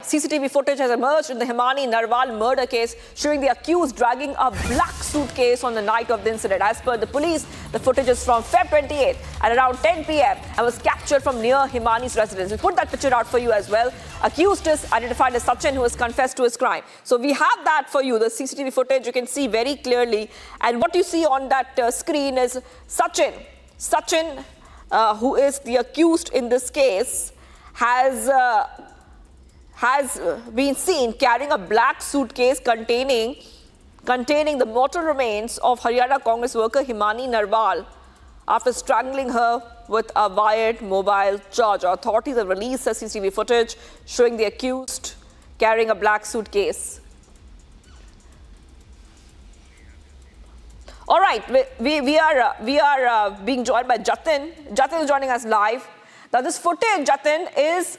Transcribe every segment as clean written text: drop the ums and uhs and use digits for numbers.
CCTV footage has emerged in the Himani Narwal murder case, showing the accused dragging a black suitcase on the night of the incident. As per the police, the footage is from Feb 28 at around 10 p.m. and was captured from near Himani's residence. We'll put that picture out for you as well. Accused is identified as Sachin, who has confessed to his crime. So we have that for you, the CCTV footage you can see very clearly. And what you see on that screen is Sachin. Sachin, who is the accused in this case, has been seen carrying a black suitcase containing the mortal remains of Haryana Congress worker Himani Narwal after strangling her with a wired mobile charger. Authorities have released the CCTV footage showing the accused carrying a black suitcase. All right, we are being joined by Jatin. Jatin is joining us live. Now, this footage, Jatin, is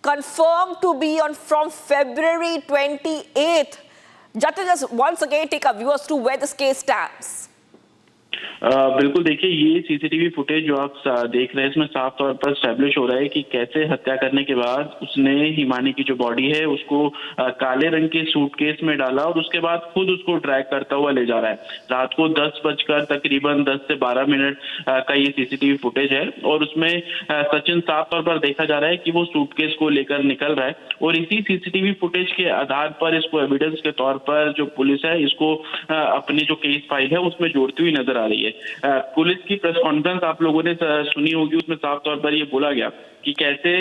confirmed to be from February 28th. Jatin, just once again take our viewers to where this case stands. बिल्कुल, देखिए ये CCTV footage जो आप देख रहे हैं इसमें साफ तौर पर स्टैब्लिश हो रहा है कि कैसे हत्या करने के बाद उसने हिमानी की जो बॉडी है उसको काले रंग के सूटकेस में डाला और उसके बाद खुद उसको ड्रैग करता हुआ ले जा रहा है। रात को 10 बजकर तकरीबन 10 से 12 मिनट का ये सीसीटीवी फुटेज है और उसमें सचिन साफ तौर पर देखा जा रहा है कि वो सूटकेस को लेकर निकल रहा है और इसी सीसीटीवी फुटेज के आधार पर इसको एविडेंस के तौर पर जो पुलिस है इसको अपनी जो केस फाइल है उसमें जोड़ती हुई नजर आ रही है। पुलिस की प्रेस कॉन्फ्रेंस आप लोगों ने सुनी होगी, उसमें साफ तौर पर ये बोला गया कि कैसे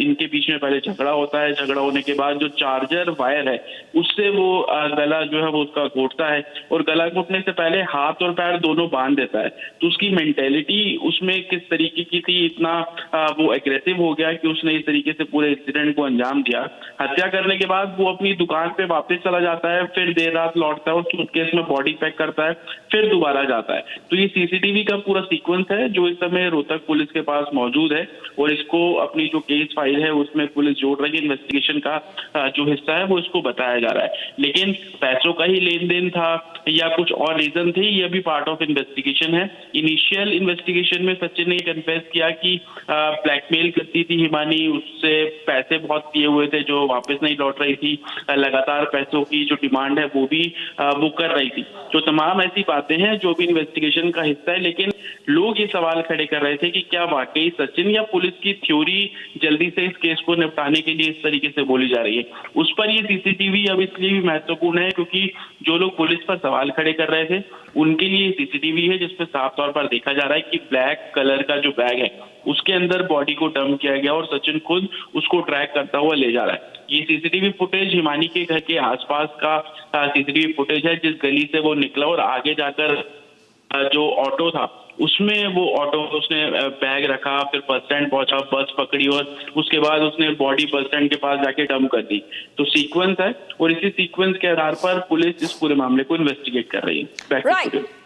इनके बीच में पहले झगड़ा होता है, झगड़ा होने के बाद जो चार्जर वायर है उससे वो गला जो है वो उसका घोटता है और गला घोटने से पहले हाथ और पैर दोनों बांध देता है। तो उसकी मेंटेलिटी उसमें किस तरीके की थी, इतना वो एग्रेसिव हो गया कि उसने इस तरीके से पूरे इंसिडेंट को अंजाम दिया। हत्या करने के बाद वो अपनी दुकान पे वापस चला जाता है, फिर देर रात लौटता है और सूटकेस में बॉडी पैक करता है, फिर दोबारा जाता है। तो ये सीसीटीवी का पूरा सीक्वेंस है जो इस समय रोहतक पुलिस के पास मौजूद है और इसको अपनी जो केस फाइल है उसमें पुलिस जोड़ रही है। इन्वेस्टिगेशन का जो हिस्सा है वो इसको बताया जा रहा है, लेकिन पैसों का ही लेन देन था या कुछ और रीजन थे, ये भी पार्ट ऑफ इन्वेस्टिगेशन है। इनिशियल इन्वेस्टिगेशन में सचिन ने कन्फेस किया कि ब्लैकमेल करती थी हिमानी, उससे पैसे बहुत किए हुए थे जो वापस नहीं लौट रही थी, लगातार पैसों की जो डिमांड है वो भी वो कर रही थी। तो तमाम ऐसी बातें हैं जो भी इन्वेस्टिगेशन का हिस्सा है, लेकिन लोग ये सवाल खड़े कर रहे थे कि क्या वाकई सचिन या पुलिस की थ्योरी जल्दी से इस केस को निपटाने के लिए इस तरीके से बोली जा रही है। उस पर ये सीसीटीवी अब इसलिए भी महत्वपूर्ण है क्योंकि जो लोग पुलिस पर सवाल खड़े कर रहे थे उनके लिए सीसीटीवी है जिसपे साफ तौर पर देखा जा रहा है कि ब्लैक कलर का जो बैग है उसके अंदर बॉडी को डंप किया गया और सचिन खुद उसको ट्रैक करता हुआ ले जा रहा है। ये सीसीटीवी फुटेज हिमानी के घर के आसपास का सीसीटीवी फुटेज है जिस गली से वो निकला और आगे जाकर जो ऑटो था उसमें वो ऑटो उसने बैग रखा, फिर बस स्टैंड पहुंचा, बस पकड़ी और उसके बाद उसने बॉडी बस स्टैंड के पास जाके डंप कर दी। तो सीक्वेंस है और इसी सीक्वेंस के आधार पर पुलिस इस पूरे मामले को इन्वेस्टिगेट कर रही है। राइट।